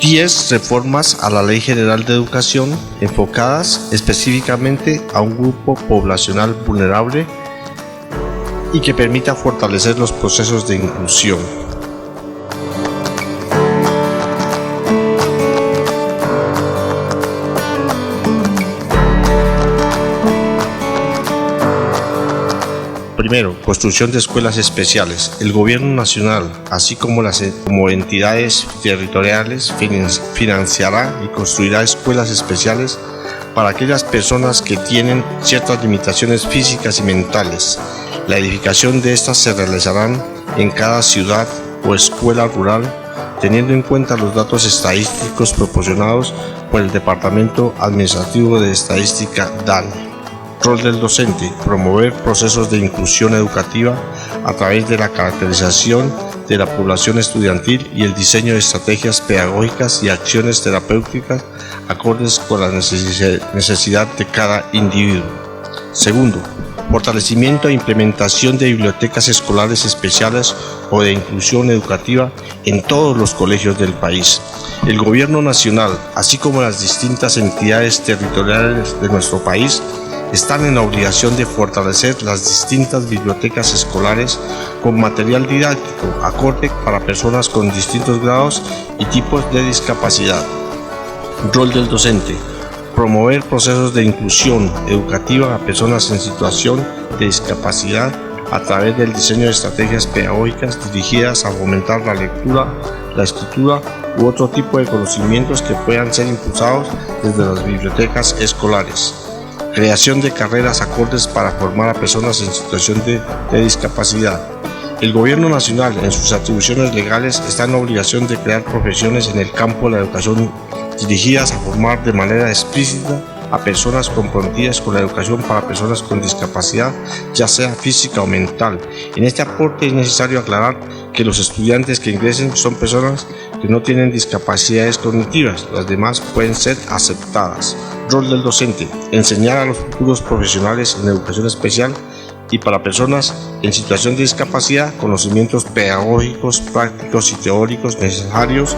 10 reformas a la Ley General de Educación enfocadas específicamente a un grupo poblacional vulnerable y que permita fortalecer los procesos de inclusión. Primero, construcción de escuelas especiales. El Gobierno Nacional, así como entidades territoriales, financiará y construirá escuelas especiales para aquellas personas que tienen ciertas limitaciones físicas y mentales. La edificación de estas se realizarán en cada ciudad o escuela rural, teniendo en cuenta los datos estadísticos proporcionados por el Departamento Administrativo de Estadística DANE. Rol del docente: promover procesos de inclusión educativa a través de la caracterización de la población estudiantil y el diseño de estrategias pedagógicas y acciones terapéuticas acordes con la necesidad de cada individuo. Segundo, fortalecimiento e implementación de bibliotecas escolares especiales o de inclusión educativa en todos los colegios del país. El Gobierno Nacional, así como las distintas entidades territoriales de nuestro país, están en la obligación de fortalecer las distintas bibliotecas escolares con material didáctico acorde para personas con distintos grados y tipos de discapacidad. Rol del docente: promover procesos de inclusión educativa a personas en situación de discapacidad a través del diseño de estrategias pedagógicas dirigidas a fomentar la lectura, la escritura u otro tipo de conocimientos que puedan ser impulsados desde las bibliotecas escolares. Creación de carreras acordes para formar a personas en situación de discapacidad. El Gobierno Nacional, en sus atribuciones legales, está en la obligación de crear profesiones en el campo de la educación dirigidas a formar de manera explícita a personas comprometidas con la educación para personas con discapacidad, ya sea física o mental. En este aporte es necesario aclarar que los estudiantes que ingresen son personas que no tienen discapacidades cognitivas, las demás pueden ser aceptadas. Rol del docente: enseñar a los futuros profesionales en educación especial y para personas en situación de discapacidad conocimientos pedagógicos, prácticos y teóricos necesarios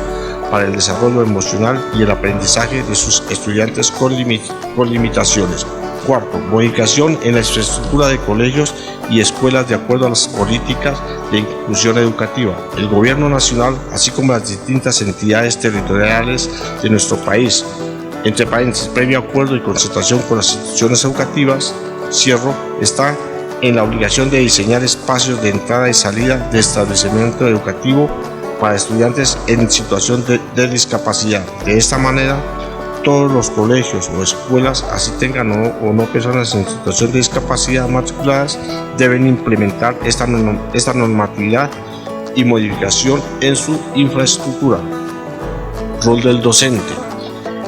para el desarrollo emocional y el aprendizaje de sus estudiantes con limitaciones. Cuarto, modificación en la infraestructura de colegios y escuelas de acuerdo a las políticas de inclusión educativa. El Gobierno Nacional, así como las distintas entidades territoriales de nuestro país, entre paréntesis, previo acuerdo y concertación con las instituciones educativas, está en la obligación de diseñar espacios de entrada y salida de establecimiento educativo para estudiantes en situación de discapacidad. De esta manera, todos los colegios o escuelas, así tengan o no personas en situación de discapacidad matriculadas, deben implementar esta normatividad y modificación en su infraestructura. Rol del docente: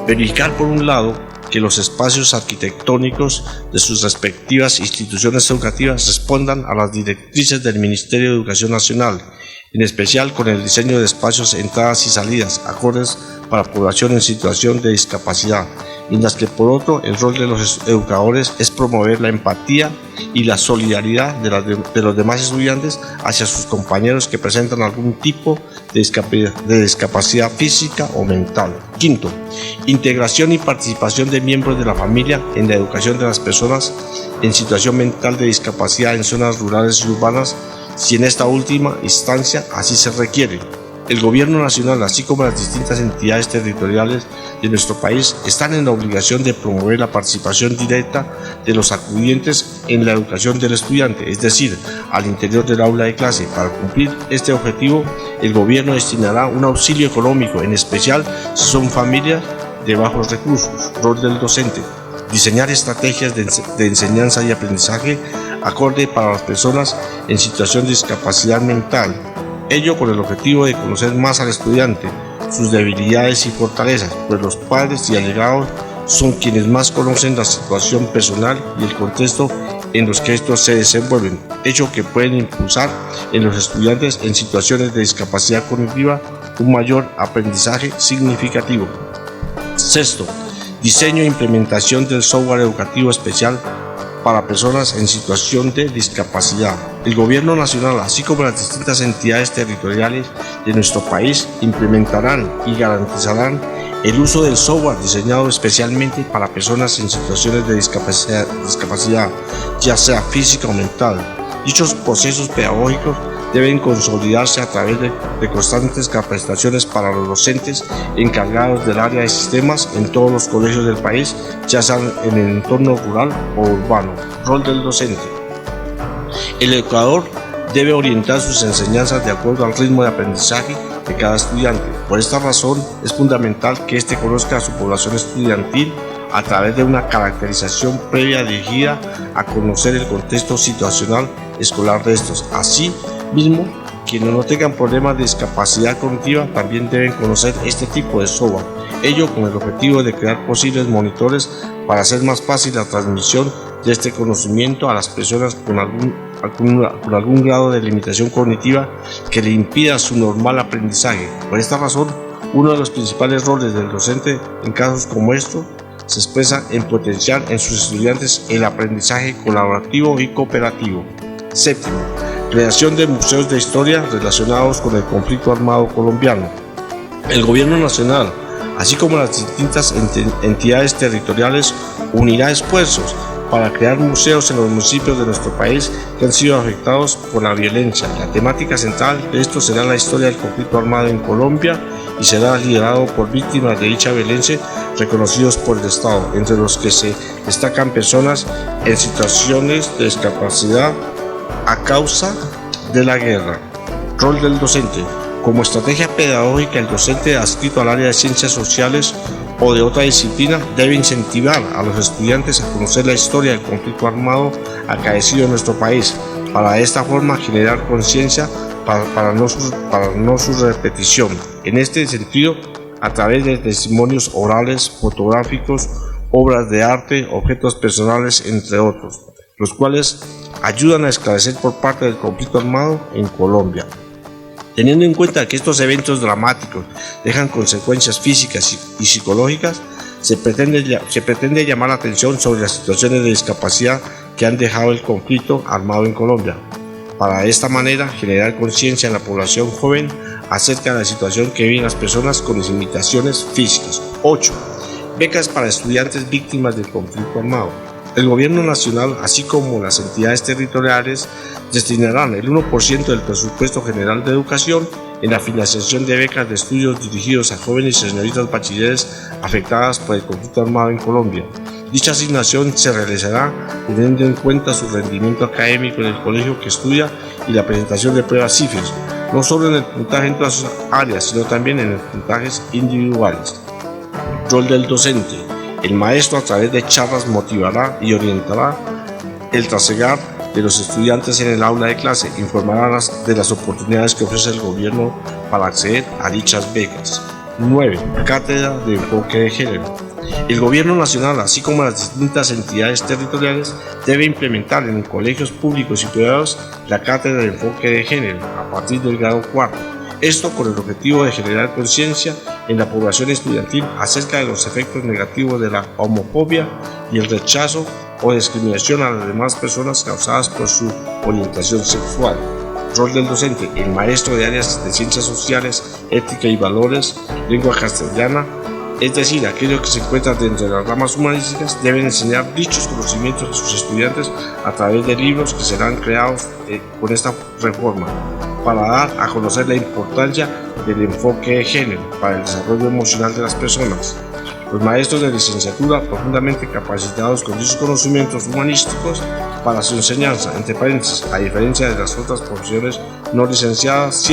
verificar, por un lado, que los espacios arquitectónicos de sus respectivas instituciones educativas respondan a las directrices del Ministerio de Educación Nacional, en especial con el diseño de espacios, entradas y salidas acordes para población en situación de discapacidad, mientras que por otro el rol de los educadores es promover la empatía y la solidaridad de los demás estudiantes hacia sus compañeros que presentan algún tipo de discapacidad física o mental. Quinto, integración y participación de miembros de la familia en la educación de las personas en situación mental de discapacidad en zonas rurales y urbanas, si en esta última instancia así se requiere. El Gobierno Nacional, así como las distintas entidades territoriales de nuestro país, están en la obligación de promover la participación directa de los acudientes en la educación del estudiante, es decir, al interior del aula de clase. Para cumplir este objetivo, el Gobierno destinará un auxilio económico, en especial si son familias de bajos recursos. Rol del docente: diseñar estrategias de enseñanza y aprendizaje acorde para las personas en situación de discapacidad mental, ello con el objetivo de conocer más al estudiante, sus debilidades y fortalezas, pues los padres y allegados son quienes más conocen la situación personal y el contexto en los que estos se desenvuelven, hecho que pueden impulsar en los estudiantes en situaciones de discapacidad cognitiva un mayor aprendizaje significativo. Sexto, diseño e implementación del software educativo especial para personas en situación de discapacidad. El Gobierno Nacional, así como las distintas entidades territoriales de nuestro país, implementarán y garantizarán el uso del software diseñado especialmente para personas en situaciones de discapacidad, ya sea física o mental. Dichos procesos pedagógicos deben consolidarse a través de constantes capacitaciones para los docentes encargados del área de sistemas en todos los colegios del país, ya sea en el entorno rural o urbano. Rol del docente. El educador debe orientar sus enseñanzas de acuerdo al ritmo de aprendizaje de cada estudiante. Por esta razón es fundamental que éste conozca a su población estudiantil a través de una caracterización previa dirigida a conocer el contexto situacional escolar de estos. Así mismo, quienes no tengan problemas de discapacidad cognitiva también deben conocer este tipo de software, ello con el objetivo de crear posibles monitores para hacer más fácil la transmisión de este conocimiento a las personas con algún grado de limitación cognitiva que le impida su normal aprendizaje. Por esta razón, uno de los principales roles del docente en casos como estos se expresa en potenciar en sus estudiantes el aprendizaje colaborativo y cooperativo. Séptimo, creación de museos de historia relacionados con el conflicto armado colombiano. El Gobierno Nacional, así como las distintas entidades territoriales, unirá esfuerzos para crear museos en los municipios de nuestro país que han sido afectados por la violencia. La temática central de esto será la historia del conflicto armado en Colombia y será liderado por víctimas de dicha violencia reconocidos por el Estado, entre los que se destacan personas en situaciones de discapacidad a causa de la guerra. Rol del docente. Como estrategia pedagógica, el docente adscrito al área de ciencias sociales o de otra disciplina debe incentivar a los estudiantes a conocer la historia del conflicto armado acaecido en nuestro país, para de esta forma generar conciencia para no su repetición. En este sentido, a través de testimonios orales, fotográficos, obras de arte, objetos personales, entre otros, los cuales ayudan a esclarecer por parte del conflicto armado en Colombia. Teniendo en cuenta que estos eventos dramáticos dejan consecuencias físicas y psicológicas, se pretende llamar la atención sobre las situaciones de discapacidad que han dejado el conflicto armado en Colombia, para de esta manera generar conciencia en la población joven acerca de la situación que viven las personas con limitaciones físicas. 8. Becas para estudiantes víctimas del conflicto armado. El Gobierno Nacional, así como las entidades territoriales, destinarán el 1% del presupuesto general de educación en la financiación de becas de estudios dirigidos a jóvenes y señoritas bachilleres afectadas por el conflicto armado en Colombia. Dicha asignación se realizará teniendo en cuenta su rendimiento académico en el colegio que estudia y la presentación de pruebas CIFES, no solo en el puntaje en todas sus áreas, sino también en los puntajes individuales. Rol del docente. El maestro, a través de charlas, motivará y orientará el trasegar de los estudiantes en el aula de clase, informará de las oportunidades que ofrece el gobierno para acceder a dichas becas. 9. Cátedra de enfoque de género. El Gobierno Nacional, así como las distintas entidades territoriales, debe implementar en colegios públicos y privados la cátedra de enfoque de género a partir del grado cuarto. Esto con el objetivo de generar conciencia en la población estudiantil acerca de los efectos negativos de la homofobia y el rechazo o discriminación a las demás personas causadas por su orientación sexual. Rol del docente. El maestro de áreas de ciencias sociales, ética y valores, lengua castellana, es decir, aquellos que se encuentran dentro de las ramas humanísticas, deben enseñar dichos conocimientos a sus estudiantes a través de libros que serán creados con esta reforma, para dar a conocer la importancia del enfoque de género para el desarrollo emocional de las personas. Los maestros de licenciatura profundamente capacitados con dichos conocimientos humanísticos para su enseñanza, entre paréntesis, a diferencia de las otras profesiones no licenciadas,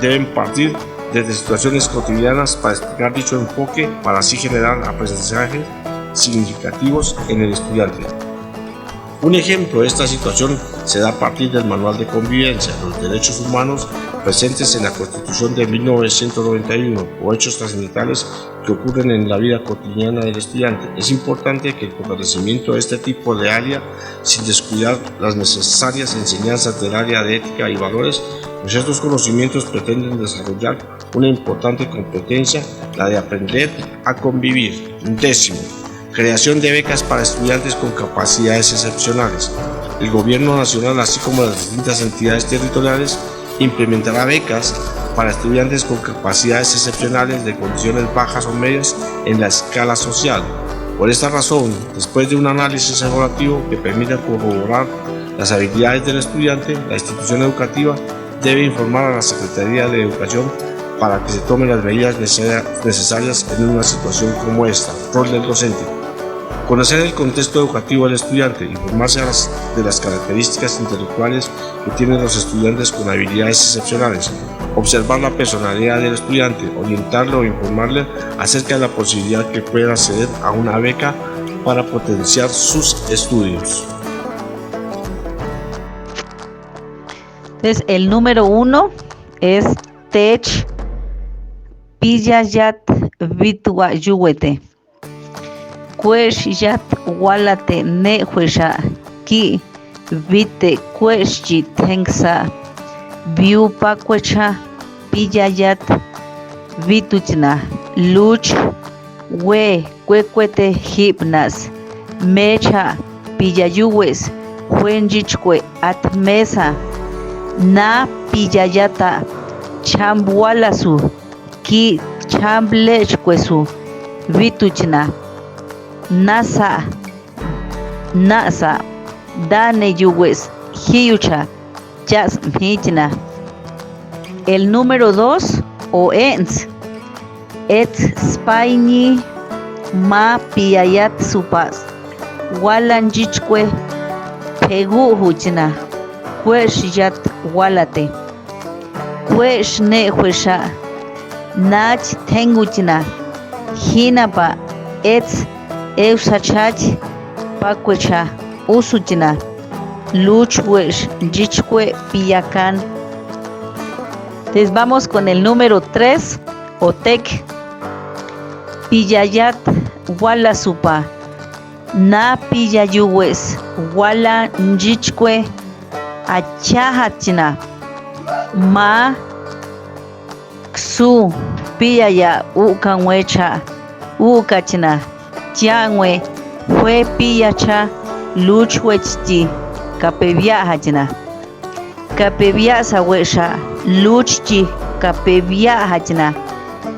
deben partir desde situaciones cotidianas para explicar dicho enfoque para así generar aprendizajes significativos en el estudiante. Un ejemplo de esta situación se da a partir del Manual de Convivencia, los derechos humanos presentes en la Constitución de 1991 o hechos trascendentales que ocurren en la vida cotidiana del estudiante. Es importante que el fortalecimiento de este tipo de área, sin descuidar las necesarias enseñanzas del área de ética y valores, pues estos conocimientos pretenden desarrollar una importante competencia, la de aprender a convivir. 10. Creación de becas para estudiantes con capacidades excepcionales. El Gobierno Nacional, así como las distintas entidades territoriales, implementará becas para estudiantes con capacidades excepcionales de condiciones bajas o medias en la escala social. Por esta razón, después de un análisis evaluativo que permita corroborar las habilidades del estudiante, la institución educativa debe informar a la Secretaría de Educación para que se tomen las medidas necesarias en una situación como esta. Rol del docente: conocer el contexto educativo del estudiante, informarse de las características intelectuales que tienen los estudiantes con habilidades excepcionales, observar la personalidad del estudiante, orientarlo o informarle acerca de la posibilidad que pueda acceder a una beca para potenciar sus estudios. Entonces, el número 1 es Tech Pillayat Vitua Yuwete. Kweshyat walate ne huesha ki vite kweshji tengsa viupa kwecha pillayat vituchna luch we kwekuete hipnas mecha pillayuwes huenjichkwe atmesa na pillayata chambualasu ki chamblechkwesu vituchna nasa dane yuwes hiucha chas mhijna. El número 2 o ens et spaini ma piayat supas walanjichkwe pegu huchna kwesh yat walate kwesh ne huesha nach tenguchna hinapa ets Eusachach Pacuecha Usuchina Luchwesh Jichque Pillacan. Entonces vamos con el número 3 o Tec Pillayat Wala Supa Na Pillayuwes Wala Jichque Achahachina Ma Xu Pillaya Ukanwecha Ukachina Yangwe fue pillacha luchwechti kapevia hajna kapevia sawesha luchchi kapevia hajna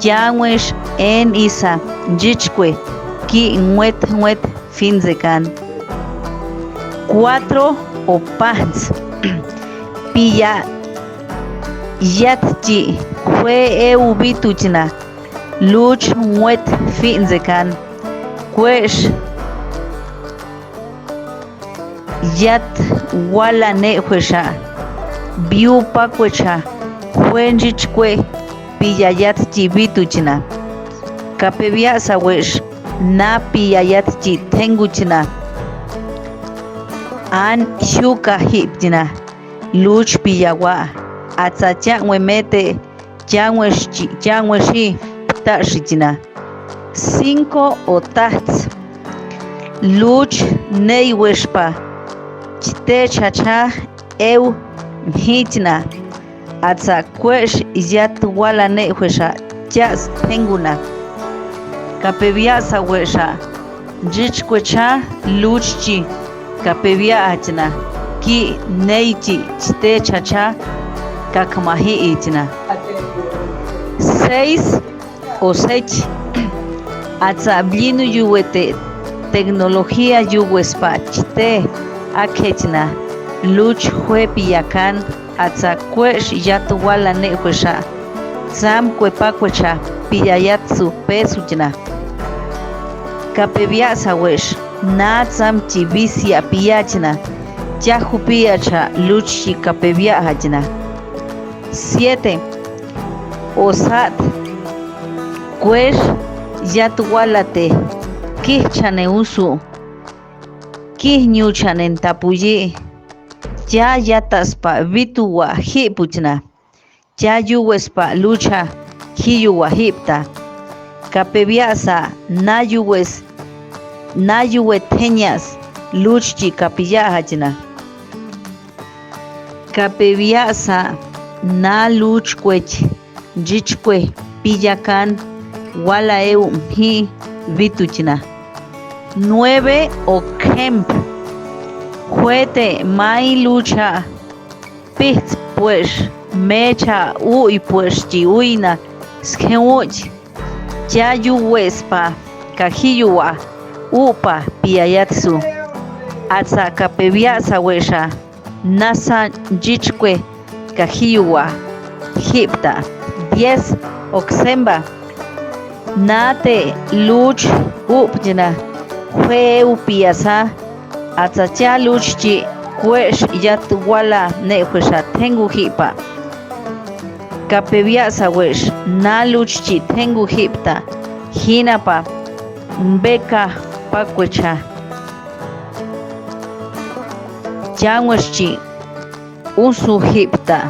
yangwesh en isa jichkwe ki nwet finzekan. 4 o pans pilla yatchi fue eubituchna luch nwet finzekan kwesh yat wala ne huesha biupa kwecha huenjichkwe pillayat chivituchna kapevia sawesh na pillayat chi tenguchna an shuka hipchna luch pillawa atzachangwe mete changweshi tashichna. 5 o tats luch neiweshpa chite chacha eu mhitna atza kwesh yat wala neiwesha chas tenguna kapevia sawesha jichkwecha luchchi kapevia achna ki neichi chite chacha kakmahi ichna. 6 o sech atzablinu yuwete tecnología yuwespachte akechna luch huepiyakan atzakwesh yatuwala nehuesha sam kwepakwecha piyayatsu pesuchna kapevia sawesh na sam chivisia piyachna chajupiacha luchi kapevia hachna. 7 osat kwesh yatuwalate kihchane usu kihñuchanen tapuyi ya yataspa vituwa hipuchna ya yuwespa lucha hiyuwa hipta kapeviasa na yuweteñas luchchi kapiyahachna kapeviasa na luchkwech jichkwe pillakan wala eu mhi vituchna. 9 o Kemp. Juete mai lucha. Pit pues mecha uy pues chiuina. Skewuch. Yayu wespa. Kajiyuwa. Upa piayatsu. Atsa kapeviasa wesha. Nasa jichkwe. Kajiyuwa. Hipta. 10 Oxemba. Nate luch upjena. Fue upiasa. Atsacha luchchi. Kwesh yatuwala ne kwesha tengu hipa. Kapeviasa wesh. Na luchchi tengu hipta. Hinapa. Mbeka pakwecha. Janweshchi. Usu hipta.